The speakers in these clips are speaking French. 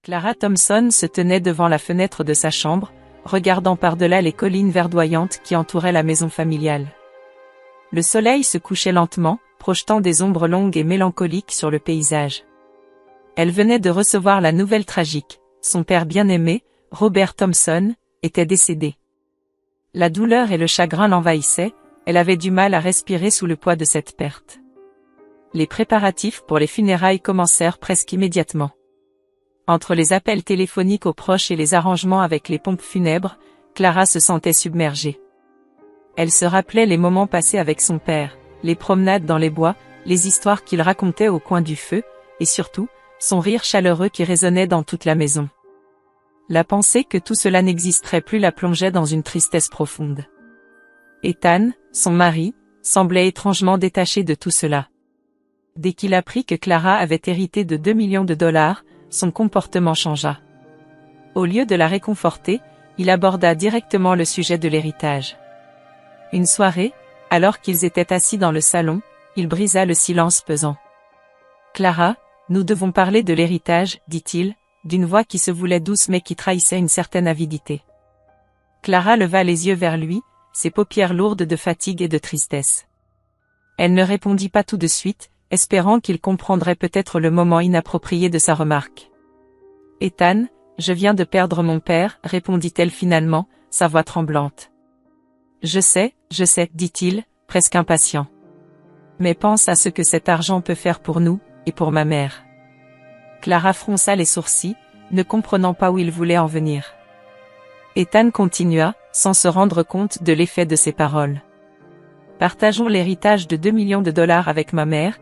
Clara Thompson se tenait devant la fenêtre de sa chambre, regardant par-delà les collines verdoyantes qui entouraient la maison familiale. Le soleil se couchait lentement, projetant des ombres longues et mélancoliques sur le paysage. Elle venait de recevoir la nouvelle tragique. Son père bien-aimé, Robert Thompson, était décédé. La douleur et le chagrin l'envahissaient, elle avait du mal à respirer sous le poids de cette perte. Les préparatifs pour les funérailles commencèrent presque immédiatement. Entre les appels téléphoniques aux proches et les arrangements avec les pompes funèbres, Clara se sentait submergée. Elle se rappelait les moments passés avec son père, les promenades dans les bois, les histoires qu'il racontait au coin du feu, et surtout, son rire chaleureux qui résonnait dans toute la maison. La pensée que tout cela n'existerait plus la plongeait dans une tristesse profonde. Ethan, son mari, semblait étrangement détaché de tout cela. Dès qu'il apprit que Clara avait hérité de 2 millions de dollars, son comportement changea. Au lieu de la réconforter, il aborda directement le sujet de l'héritage. Une soirée, alors qu'ils étaient assis dans le salon, il brisa le silence pesant. « Clara, nous devons parler de l'héritage, dit-il, d'une voix qui se voulait douce mais qui trahissait une certaine avidité. Clara leva les yeux vers lui, ses paupières lourdes de fatigue et de tristesse. Elle ne répondit pas tout de suite, espérant qu'il comprendrait peut-être le moment inapproprié de sa remarque. « Ethan, je viens de perdre mon père, répondit-elle finalement, sa voix tremblante. Je sais, dit-il, presque impatient. Mais pense à ce que cet argent peut faire pour nous, et pour ma mère. Clara fronça les sourcils, ne comprenant pas où il voulait en venir. Ethan continua, sans se rendre compte de l'effet de ses paroles. Partageons l'héritage de 2 millions de dollars avec ma mère,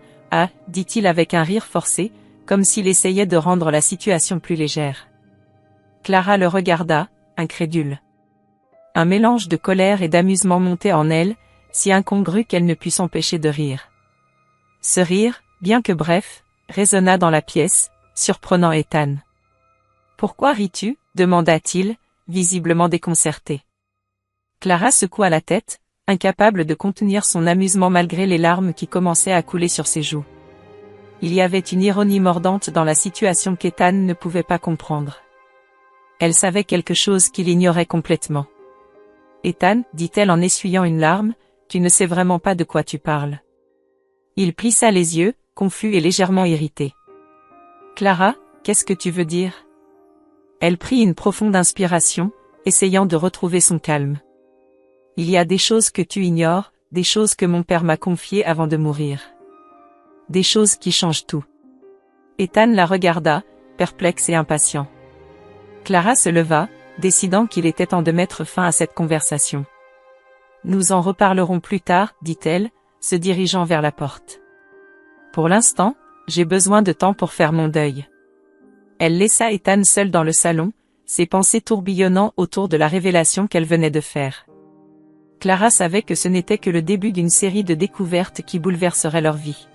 dit-il avec un rire forcé, comme s'il essayait de rendre la situation plus légère. Clara le regarda, incrédule. Un mélange de colère et d'amusement montait en elle, si incongru qu'elle ne put s'empêcher de rire. Ce rire, bien que bref, résonna dans la pièce, surprenant Ethan. « Pourquoi ris-tu » demanda-t-il, visiblement déconcerté. Clara secoua la tête, incapable de contenir son amusement malgré les larmes qui commençaient à couler sur ses joues. Il y avait une ironie mordante dans la situation qu'Ethan ne pouvait pas comprendre. Elle savait quelque chose qu'il ignorait complètement. « Ethan, dit-elle en essuyant une larme, tu ne sais vraiment pas de quoi tu parles. » Il plissa les yeux, confus et légèrement irrité. « Clara, qu'est-ce que tu veux dire ?» Elle prit une profonde inspiration, essayant de retrouver son calme. « Il y a des choses que tu ignores, des choses que mon père m'a confiées avant de mourir. Des choses qui changent tout. » Ethan la regarda, perplexe et impatient. Clara se leva, décidant qu'il était temps de mettre fin à cette conversation. « Nous en reparlerons plus tard, dit-elle, se dirigeant vers la porte. Pour l'instant, j'ai besoin de temps pour faire mon deuil. » Elle laissa Ethan seul dans le salon, ses pensées tourbillonnant autour de la révélation qu'elle venait de faire. Clara savait que ce n'était que le début d'une série de découvertes qui bouleverseraient leur vie.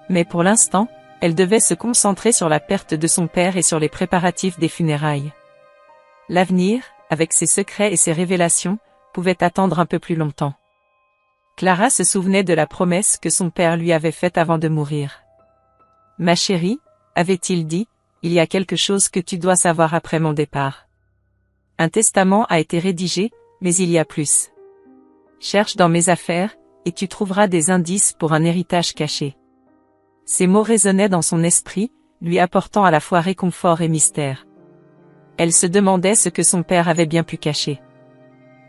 Mais pour l'instant, elle devait se concentrer sur la perte de son père et sur les préparatifs des funérailles. L'avenir, avec ses secrets et ses révélations, pouvait attendre un peu plus longtemps. Clara se souvenait de la promesse que son père lui avait faite avant de mourir. « Ma chérie, avait-il dit, il y a quelque chose que tu dois savoir après mon départ. Un testament a été rédigé, mais il y a plus. Cherche dans mes affaires, et tu trouveras des indices pour un héritage caché. » Ces mots résonnaient dans son esprit, lui apportant à la fois réconfort et mystère. Elle se demandait ce que son père avait bien pu cacher.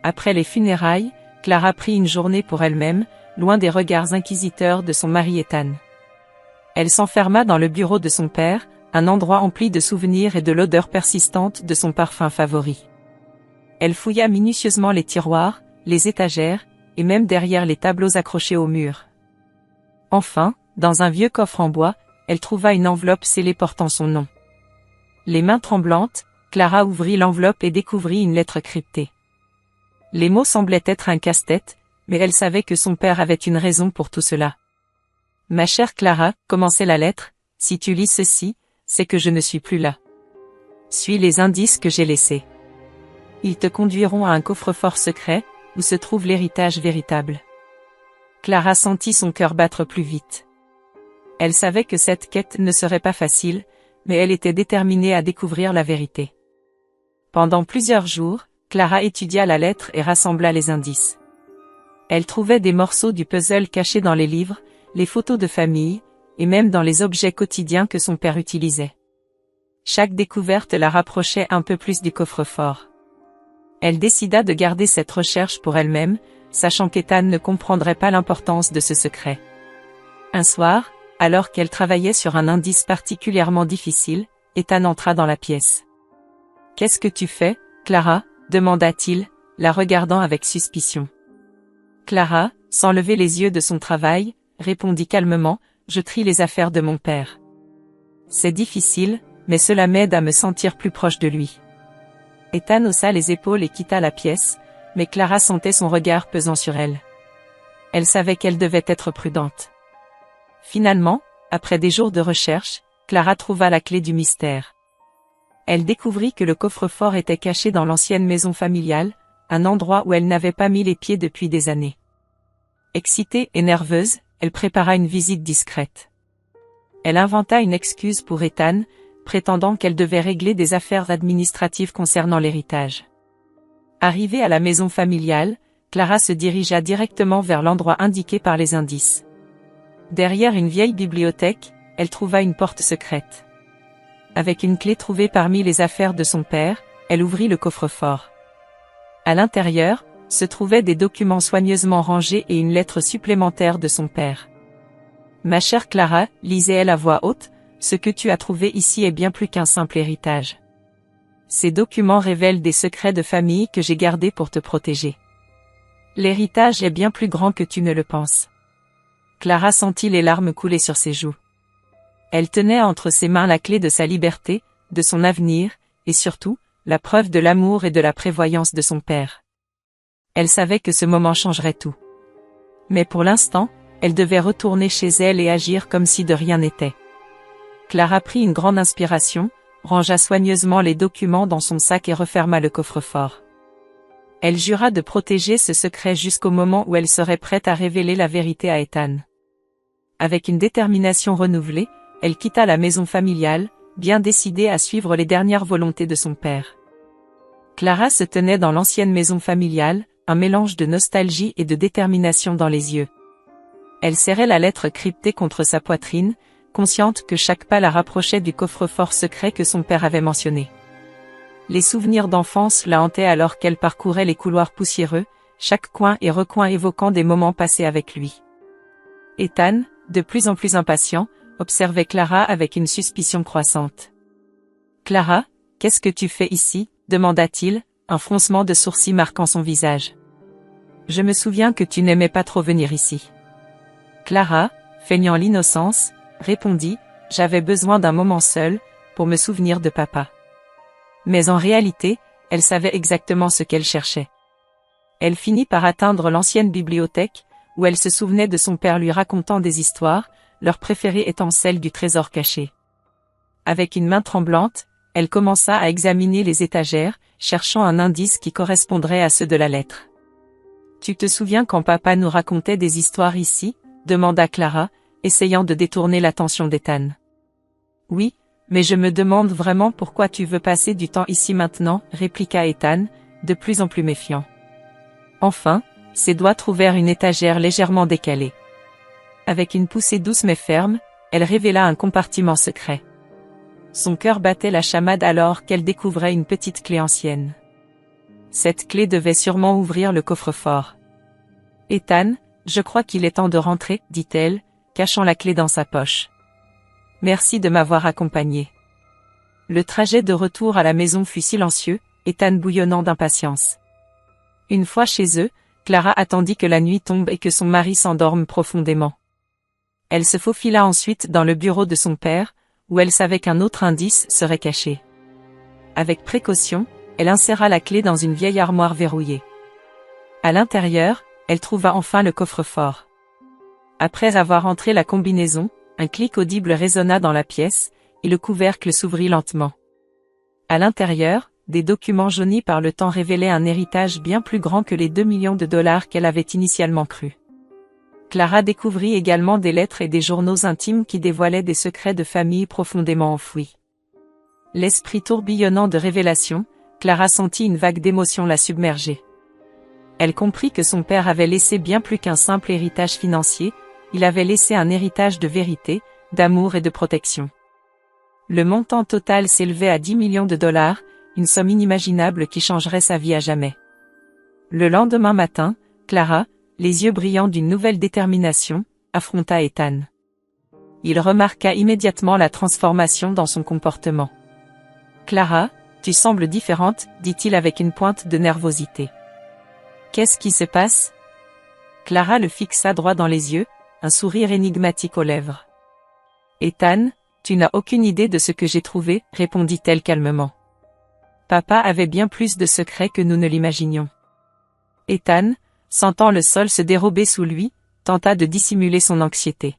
Après les funérailles, Clara prit une journée pour elle-même, loin des regards inquisiteurs de son mari Ethan. Elle s'enferma dans le bureau de son père, un endroit empli de souvenirs et de l'odeur persistante de son parfum favori. Elle fouilla minutieusement les tiroirs, les étagères, et même derrière les tableaux accrochés au mur. Enfin, dans un vieux coffre en bois, elle trouva une enveloppe scellée portant son nom. Les mains tremblantes, Clara ouvrit l'enveloppe et découvrit une lettre cryptée. Les mots semblaient être un casse-tête, mais elle savait que son père avait une raison pour tout cela. « Ma chère Clara, commençait la lettre, si tu lis ceci, c'est que je ne suis plus là. Suis les indices que j'ai laissés. Ils te conduiront à un coffre-fort secret, où se trouve l'héritage véritable. » Clara sentit son cœur battre plus vite. Elle savait que cette quête ne serait pas facile, mais elle était déterminée à découvrir la vérité. Pendant plusieurs jours, Clara étudia la lettre et rassembla les indices. Elle trouvait des morceaux du puzzle cachés dans les livres, les photos de famille, et même dans les objets quotidiens que son père utilisait. Chaque découverte la rapprochait un peu plus du coffre-fort. Elle décida de garder cette recherche pour elle-même, sachant qu'Ethan ne comprendrait pas l'importance de ce secret. Un soir, alors qu'elle travaillait sur un indice particulièrement difficile, Ethan entra dans la pièce. « Qu'est-ce que tu fais, Clara ?» demanda-t-il, la regardant avec suspicion. Clara, sans lever les yeux de son travail, répondit calmement, « Je trie les affaires de mon père. C'est difficile, mais cela m'aide à me sentir plus proche de lui. » Ethan haussa les épaules et quitta la pièce, mais Clara sentait son regard pesant sur elle. Elle savait qu'elle devait être prudente. Finalement, après des jours de recherche, Clara trouva la clé du mystère. Elle découvrit que le coffre-fort était caché dans l'ancienne maison familiale, un endroit où elle n'avait pas mis les pieds depuis des années. Excitée et nerveuse, elle prépara une visite discrète. Elle inventa une excuse pour Ethan, prétendant qu'elle devait régler des affaires administratives concernant l'héritage. Arrivée à la maison familiale, Clara se dirigea directement vers l'endroit indiqué par les indices. Derrière une vieille bibliothèque, elle trouva une porte secrète. Avec une clé trouvée parmi les affaires de son père, elle ouvrit le coffre-fort. À l'intérieur, se trouvaient des documents soigneusement rangés et une lettre supplémentaire de son père. « Ma chère Clara, lisait-elle à voix haute, ce que tu as trouvé ici est bien plus qu'un simple héritage. Ces documents révèlent des secrets de famille que j'ai gardés pour te protéger. L'héritage est bien plus grand que tu ne le penses. » Clara sentit les larmes couler sur ses joues. Elle tenait entre ses mains la clé de sa liberté, de son avenir, et surtout, la preuve de l'amour et de la prévoyance de son père. Elle savait que ce moment changerait tout. Mais pour l'instant, elle devait retourner chez elle et agir comme si de rien n'était. Clara prit une grande inspiration, rangea soigneusement les documents dans son sac et referma le coffre-fort. Elle jura de protéger ce secret jusqu'au moment où elle serait prête à révéler la vérité à Ethan. Avec une détermination renouvelée, elle quitta la maison familiale, bien décidée à suivre les dernières volontés de son père. Clara se tenait dans l'ancienne maison familiale, un mélange de nostalgie et de détermination dans les yeux. Elle serrait la lettre cryptée contre sa poitrine, consciente que chaque pas la rapprochait du coffre-fort secret que son père avait mentionné. Les souvenirs d'enfance la hantaient alors qu'elle parcourait les couloirs poussiéreux, chaque coin et recoin évoquant des moments passés avec lui. Ethan, de plus en plus impatient, observait Clara avec une suspicion croissante. « Clara, qu'est-ce que tu fais ici ?» demanda-t-il, un froncement de sourcils marquant son visage. « Je me souviens que tu n'aimais pas trop venir ici. » Clara, feignant l'innocence, répondit, « J'avais besoin d'un moment seul, pour me souvenir de papa. » Mais en réalité, elle savait exactement ce qu'elle cherchait. Elle finit par atteindre l'ancienne bibliothèque, où elle se souvenait de son père lui racontant des histoires, leur préférée étant celle du trésor caché. Avec une main tremblante, elle commença à examiner les étagères, cherchant un indice qui correspondrait à ceux de la lettre. « Tu te souviens quand papa nous racontait des histoires ici ?» demanda Clara, essayant de détourner l'attention d'Ethan. « Oui, mais je me demande vraiment pourquoi tu veux passer du temps ici maintenant, » répliqua Ethan, de plus en plus méfiant. Enfin, ses doigts trouvèrent une étagère légèrement décalée. Avec une poussée douce mais ferme, elle révéla un compartiment secret. Son cœur battait la chamade alors qu'elle découvrait une petite clé ancienne. Cette clé devait sûrement ouvrir le coffre-fort. « Ethan, je crois qu'il est temps de rentrer, » dit-elle, cachant la clé dans sa poche. « Merci de m'avoir accompagnée. » Le trajet de retour à la maison fut silencieux, Ethan bouillonnant d'impatience. Une fois chez eux, Clara attendit que la nuit tombe et que son mari s'endorme profondément. Elle se faufila ensuite dans le bureau de son père, où elle savait qu'un autre indice serait caché. Avec précaution, elle inséra la clé dans une vieille armoire verrouillée. À l'intérieur, elle trouva enfin le coffre-fort. Après avoir entré la combinaison, un clic audible résonna dans la pièce, et le couvercle s'ouvrit lentement. À l'intérieur, des documents jaunis par le temps révélaient un héritage bien plus grand que les 2 millions de dollars qu'elle avait initialement cru. Clara découvrit également des lettres et des journaux intimes qui dévoilaient des secrets de famille profondément enfouis. L'esprit tourbillonnant de révélation, Clara sentit une vague d'émotion la submerger. Elle comprit que son père avait laissé bien plus qu'un simple héritage financier, il avait laissé un héritage de vérité, d'amour et de protection. Le montant total s'élevait à 10 millions de dollars, une somme inimaginable qui changerait sa vie à jamais. Le lendemain matin, Clara, les yeux brillants d'une nouvelle détermination, affronta Ethan. Il remarqua immédiatement la transformation dans son comportement. « Clara, tu sembles différente, dit-il avec une pointe de nervosité. Qu'est-ce qui se passe ? Clara le fixa droit dans les yeux, un sourire énigmatique aux lèvres. Ethan, tu n'as aucune idée de ce que j'ai trouvé, répondit-elle calmement. Papa avait bien plus de secrets que nous ne l'imaginions. Ethan, sentant le sol se dérober sous lui, tenta de dissimuler son anxiété.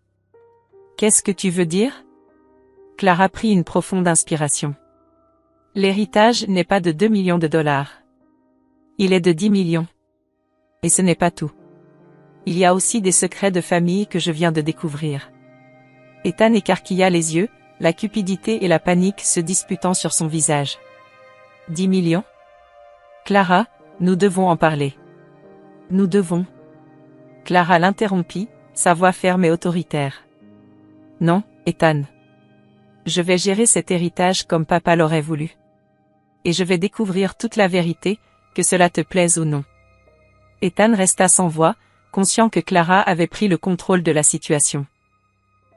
Qu'est-ce que tu veux dire ? Clara prit une profonde inspiration. L'héritage n'est pas de 2 millions de dollars. Il est de 10 millions. Et ce n'est pas tout. Il y a aussi des secrets de famille que je viens de découvrir. Ethan écarquilla les yeux, la cupidité et la panique se disputant sur son visage. 10 millions ? Clara, nous devons en parler. Nous devons. Clara l'interrompit, sa voix ferme et autoritaire. Non, Ethan. Je vais gérer cet héritage comme papa l'aurait voulu. Et je vais découvrir toute la vérité, que cela te plaise ou non. Ethan resta sans voix, conscient que Clara avait pris le contrôle de la situation.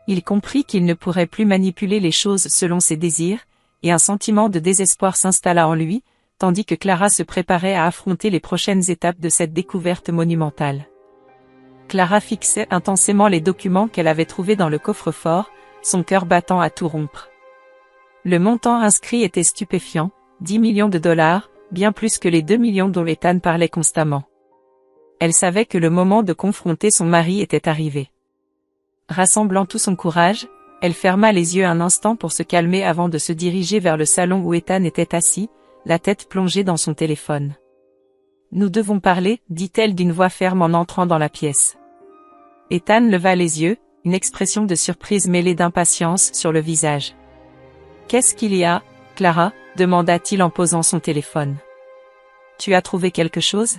Il comprit qu'il ne pourrait plus manipuler les choses selon ses désirs, et un sentiment de désespoir s'installa en lui, tandis que Clara se préparait à affronter les prochaines étapes de cette découverte monumentale. Clara fixait intensément les documents qu'elle avait trouvés dans le coffre-fort, son cœur battant à tout rompre. Le montant inscrit était stupéfiant, 10 millions de dollars, bien plus que les 2 millions dont Ethan parlait constamment. Elle savait que le moment de confronter son mari était arrivé. Rassemblant tout son courage, elle ferma les yeux un instant pour se calmer avant de se diriger vers le salon où Ethan était assis, la tête plongée dans son téléphone. « Nous devons parler, dit-elle d'une voix ferme en entrant dans la pièce. Ethan leva les yeux, une expression de surprise mêlée d'impatience sur le visage. « Qu'est-ce qu'il y a, Clara ?» demanda-t-il en posant son téléphone. « Tu as trouvé quelque chose ?»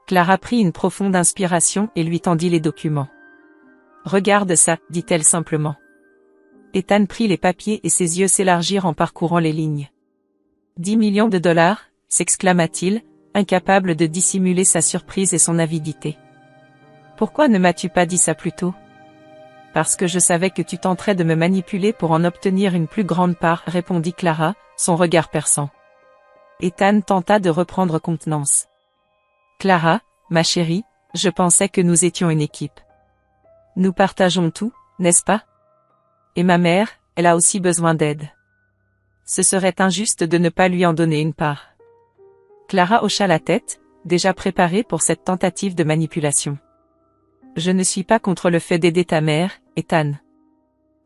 Clara prit une profonde inspiration et lui tendit les documents. « Regarde ça, dit-elle simplement. Ethan prit les papiers et ses yeux s'élargirent en parcourant les lignes. « 10 millions de dollars, s'exclama-t-il, incapable de dissimuler sa surprise et son avidité. « Pourquoi ne m'as-tu pas dit ça plus tôt ? Parce que je savais que tu tenterais de me manipuler pour en obtenir une plus grande part, répondit Clara, son regard perçant. Ethan tenta de reprendre contenance. Clara, ma chérie, je pensais que nous étions une équipe. Nous partageons tout, n'est-ce pas ? Et ma mère, elle a aussi besoin d'aide. Ce serait injuste de ne pas lui en donner une part. Clara hocha la tête, déjà préparée pour cette tentative de manipulation. Je ne suis pas contre le fait d'aider ta mère, Ethan.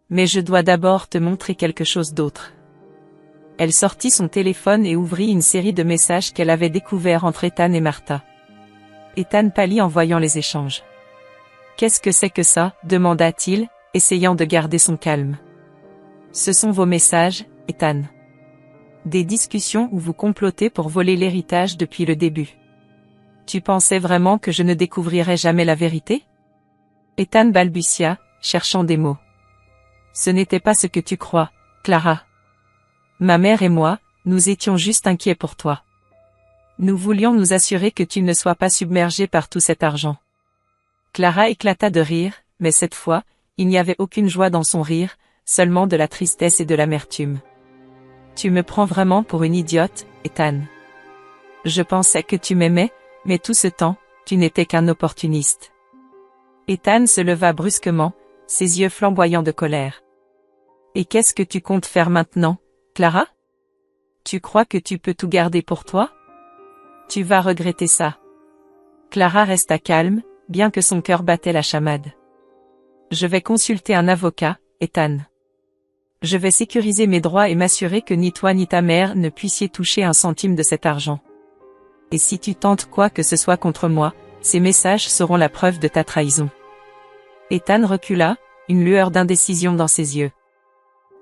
Mais je dois d'abord te montrer quelque chose d'autre. Elle sortit son téléphone et ouvrit une série de messages qu'elle avait découverts entre Ethan et Martha. Ethan pâlit en voyant les échanges. « Qu'est-ce que c'est que ça ?» demanda-t-il, essayant de garder son calme. « Ce sont vos messages, Ethan. Des discussions où vous complotez pour voler l'héritage depuis le début. Tu pensais vraiment que je ne découvrirais jamais la vérité ? » Ethan balbutia, cherchant des mots. « Ce n'était pas ce que tu crois, Clara. Ma mère et moi, nous étions juste inquiets pour toi. Nous voulions nous assurer que tu ne sois pas submergé par tout cet argent. » Clara éclata de rire, mais cette fois, il n'y avait aucune joie dans son rire, seulement de la tristesse et de l'amertume. « Tu me prends vraiment pour une idiote, Ethan. Je pensais que tu m'aimais, mais tout ce temps, tu n'étais qu'un opportuniste. » Ethan se leva brusquement, ses yeux flamboyants de colère. « Et qu'est-ce que tu comptes faire maintenant, Clara ? Tu crois que tu peux tout garder pour toi ? Tu vas regretter ça. » Clara resta calme, bien que son cœur battait la chamade. « Je vais consulter un avocat, Ethan. Je vais sécuriser mes droits et m'assurer que ni toi ni ta mère ne puissiez toucher un centime de cet argent. Et si tu tentes quoi que ce soit contre moi, ces messages seront la preuve de ta trahison. » Ethan recula, une lueur d'indécision dans ses yeux.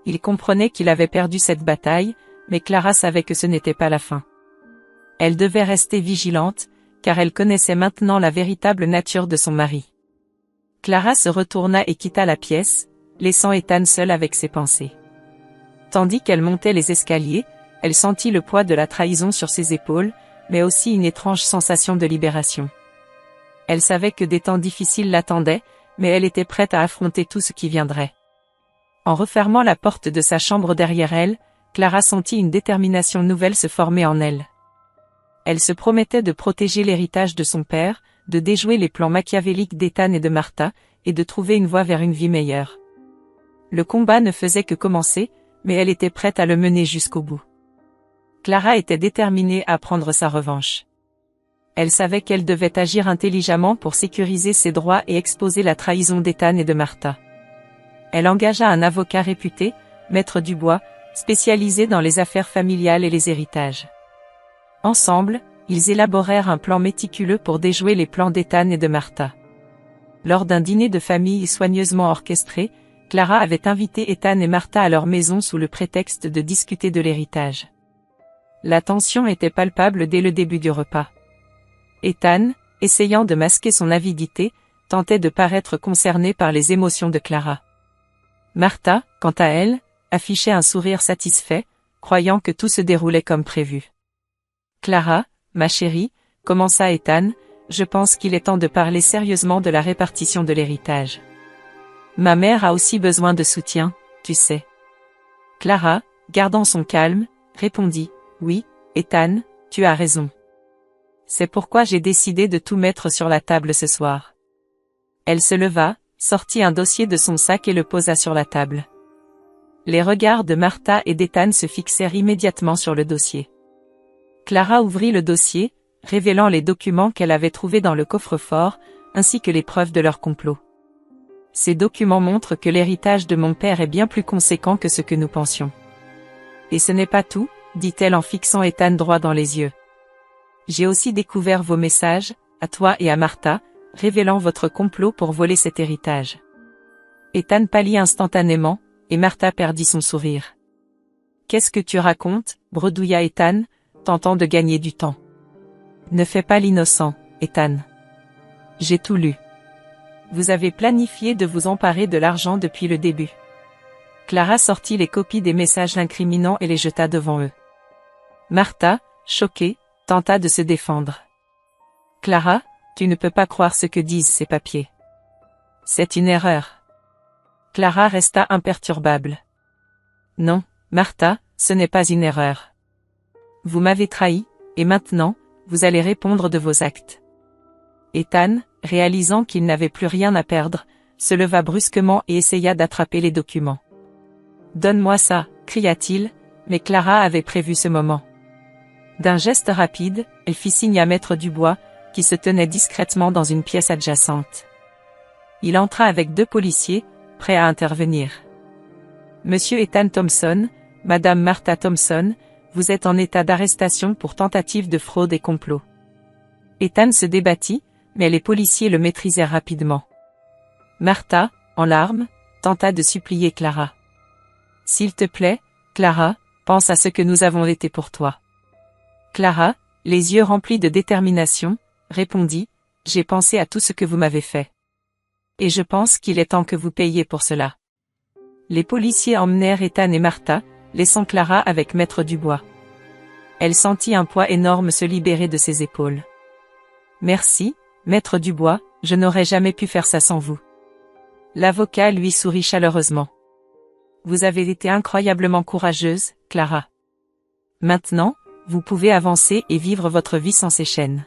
Il comprenait qu'il avait perdu cette bataille, mais Clara savait que ce n'était pas la fin. Elle devait rester vigilante, car elle connaissait maintenant la véritable nature de son mari. Clara se retourna et quitta la pièce, laissant Ethan seul avec ses pensées. Tandis qu'elle montait les escaliers, elle sentit le poids de la trahison sur ses épaules, mais aussi une étrange sensation de libération. Elle savait que des temps difficiles l'attendaient, mais elle était prête à affronter tout ce qui viendrait. En refermant la porte de sa chambre derrière elle, Clara sentit une détermination nouvelle se former en elle. Elle se promettait de protéger l'héritage de son père, de déjouer les plans machiavéliques d'Ethan et de Martha, et de trouver une voie vers une vie meilleure. Le combat ne faisait que commencer, mais elle était prête à le mener jusqu'au bout. Clara était déterminée à prendre sa revanche. Elle savait qu'elle devait agir intelligemment pour sécuriser ses droits et exposer la trahison d'Ethan et de Martha. Elle engagea un avocat réputé, Maître Dubois, spécialisé dans les affaires familiales et les héritages. Ensemble, ils élaborèrent un plan méticuleux pour déjouer les plans d'Ethan et de Martha. Lors d'un dîner de famille soigneusement orchestré, Clara avait invité Ethan et Martha à leur maison sous le prétexte de discuter de l'héritage. La tension était palpable dès le début du repas. Ethan, essayant de masquer son avidité, tentait de paraître concerné par les émotions de Clara. Martha, quant à elle, affichait un sourire satisfait, croyant que tout se déroulait comme prévu. Clara, ma chérie, commença Ethan, je pense qu'il est temps de parler sérieusement de la répartition de l'héritage. Ma mère a aussi besoin de soutien, tu sais. Clara, gardant son calme, répondit, oui, Ethan, tu as raison. C'est pourquoi j'ai décidé de tout mettre sur la table ce soir. Elle se leva, sortit un dossier de son sac et le posa sur la table. Les regards de Martha et d'Ethan se fixèrent immédiatement sur le dossier. Clara ouvrit le dossier, révélant les documents qu'elle avait trouvés dans le coffre-fort, ainsi que les preuves de leur complot. Ces documents montrent que l'héritage de mon père est bien plus conséquent que ce que nous pensions. Et ce n'est pas tout, dit-elle en fixant Ethan droit dans les yeux. J'ai aussi découvert vos messages, à toi et à Martha, révélant votre complot pour voler cet héritage. Ethan pâlit instantanément, et Martha perdit son sourire. Qu'est-ce que tu racontes, bredouilla Ethan, tentant de gagner du temps. Ne fais pas l'innocent, Ethan. J'ai tout lu. Vous avez planifié de vous emparer de l'argent depuis le début. Clara sortit les copies des messages incriminants et les jeta devant eux. Martha, choquée, tenta de se défendre. Clara, tu ne peux pas croire ce que disent ces papiers. C'est une erreur. Clara resta imperturbable. Non, Martha, ce n'est pas une erreur. Vous m'avez trahi, et maintenant, vous allez répondre de vos actes. Ethan, réalisant qu'il n'avait plus rien à perdre, se leva brusquement et essaya d'attraper les documents. Donne-moi ça, cria-t-il, mais Clara avait prévu ce moment. D'un geste rapide, elle fit signe à Maître Dubois, qui se tenait discrètement dans une pièce adjacente. Il entra avec 2 policiers, prêts à intervenir. Monsieur Ethan Thompson, Madame Martha Thompson, vous êtes en état d'arrestation pour tentative de fraude et complot. Ethan se débattit, mais les policiers le maîtrisèrent rapidement. Martha, en larmes, tenta de supplier Clara. S'il te plaît, Clara, pense à ce que nous avons été pour toi. Clara, les yeux remplis de détermination, répondit, j'ai pensé à tout ce que vous m'avez fait. Et je pense qu'il est temps que vous payiez pour cela. Les policiers emmenèrent Ethan et Martha, laissant Clara avec Maître Dubois. Elle sentit un poids énorme se libérer de ses épaules. Merci, Maître Dubois, je n'aurais jamais pu faire ça sans vous. L'avocat lui sourit chaleureusement. Vous avez été incroyablement courageuse, Clara. Maintenant, vous pouvez avancer et vivre votre vie sans ces chaînes.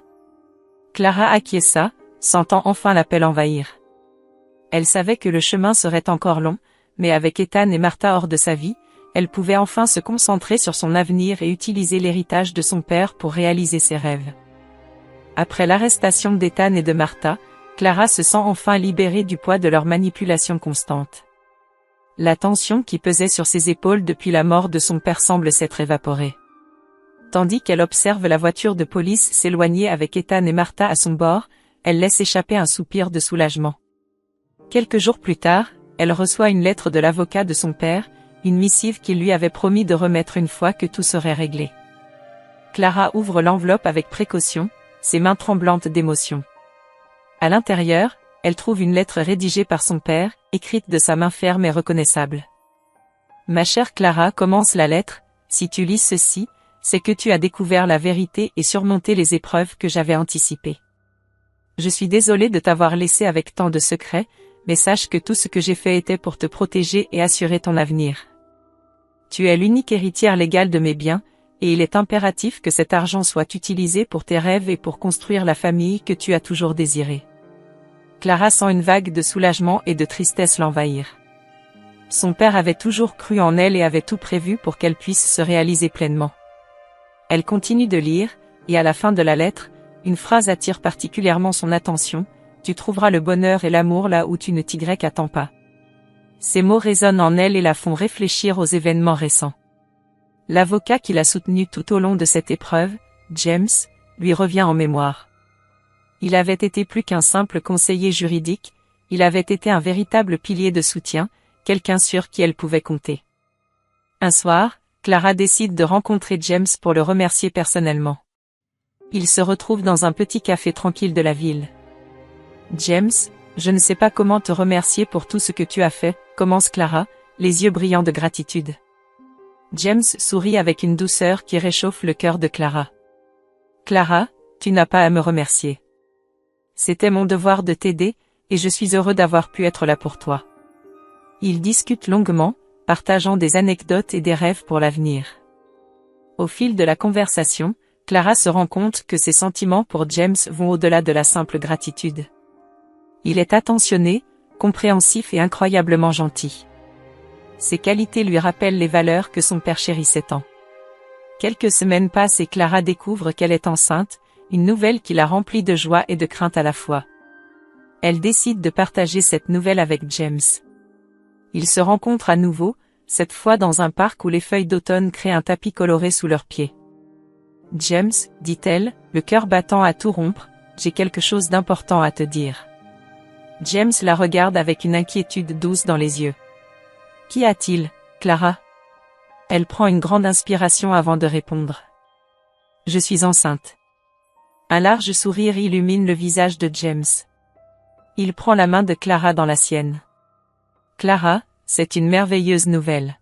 Clara acquiesça, sentant enfin l'appel envahir. Elle savait que le chemin serait encore long, mais avec Ethan et Martha hors de sa vie, elle pouvait enfin se concentrer sur son avenir et utiliser l'héritage de son père pour réaliser ses rêves. Après l'arrestation d'Ethan et de Martha, Clara se sent enfin libérée du poids de leur manipulation constante. La tension qui pesait sur ses épaules depuis la mort de son père semble s'être évaporée. Tandis qu'elle observe la voiture de police s'éloigner avec Ethan et Martha à son bord, elle laisse échapper un soupir de soulagement. Quelques jours plus tard, elle reçoit une lettre de l'avocat de son père, une missive qu'il lui avait promis de remettre une fois que tout serait réglé. Clara ouvre l'enveloppe avec précaution, ses mains tremblantes d'émotion. À l'intérieur, elle trouve une lettre rédigée par son père, écrite de sa main ferme et reconnaissable. « Ma chère Clara, commence la lettre, si tu lis ceci, c'est que tu as découvert la vérité et surmonté les épreuves que j'avais anticipées. Je suis désolée de t'avoir laissé avec tant de secrets, mais sache que tout ce que j'ai fait était pour te protéger et assurer ton avenir. Tu es l'unique héritière légale de mes biens, et il est impératif que cet argent soit utilisé pour tes rêves et pour construire la famille que tu as toujours désirée. » Clara sent une vague de soulagement et de tristesse l'envahir. Son père avait toujours cru en elle et avait tout prévu pour qu'elle puisse se réaliser pleinement. Elle continue de lire, et à la fin de la lettre, une phrase attire particulièrement son attention: « Tu trouveras le bonheur et l'amour là où tu ne t'y attends pas. » Ces mots résonnent en elle et la font réfléchir aux événements récents. L'avocat qui l'a soutenue tout au long de cette épreuve, James, lui revient en mémoire. Il avait été plus qu'un simple conseiller juridique, il avait été un véritable pilier de soutien, quelqu'un sur qui elle pouvait compter. Un soir, Clara décide de rencontrer James pour le remercier personnellement. Ils se retrouvent dans un petit café tranquille de la ville. « James, je ne sais pas comment te remercier pour tout ce que tu as fait, » commence Clara, les yeux brillants de gratitude. James sourit avec une douceur qui réchauffe le cœur de Clara. « Clara, tu n'as pas à me remercier. C'était mon devoir de t'aider, et je suis heureux d'avoir pu être là pour toi. » Ils discutent longuement, partageant des anecdotes et des rêves pour l'avenir. Au fil de la conversation, Clara se rend compte que ses sentiments pour James vont au-delà de la simple gratitude. Il est attentionné, compréhensif et incroyablement gentil. Ses qualités lui rappellent les valeurs que son père chérissait tant. Quelques semaines passent et Clara découvre qu'elle est enceinte, une nouvelle qui la remplit de joie et de crainte à la fois. Elle décide de partager cette nouvelle avec James. Ils se rencontrent à nouveau, cette fois dans un parc où les feuilles d'automne créent un tapis coloré sous leurs pieds. « James, » dit-elle, le cœur battant à tout rompre, « j'ai quelque chose d'important à te dire. » James la regarde avec une inquiétude douce dans les yeux. « Qu'y a-t-il, Clara ?» Elle prend une grande inspiration avant de répondre. « Je suis enceinte. » Un large sourire illumine le visage de James. Il prend la main de Clara dans la sienne. « Clara, c'est une merveilleuse nouvelle.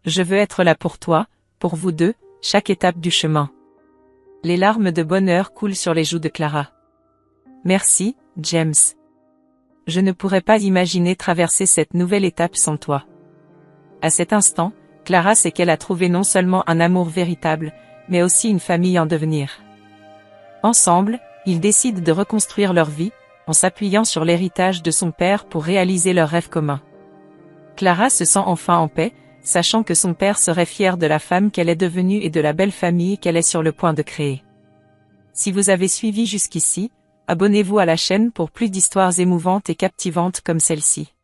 Je veux être là pour toi, pour vous deux, chaque étape du chemin. » Les larmes de bonheur coulent sur les joues de Clara. « Merci, James. Je ne pourrais pas imaginer traverser cette nouvelle étape sans toi. » À cet instant, Clara sait qu'elle a trouvé non seulement un amour véritable, mais aussi une famille en devenir. Ensemble, ils décident de reconstruire leur vie, en s'appuyant sur l'héritage de son père pour réaliser leurs rêves communs. Clara se sent enfin en paix, sachant que son père serait fier de la femme qu'elle est devenue et de la belle famille qu'elle est sur le point de créer. Si vous avez suivi jusqu'ici, abonnez-vous à la chaîne pour plus d'histoires émouvantes et captivantes comme celle-ci.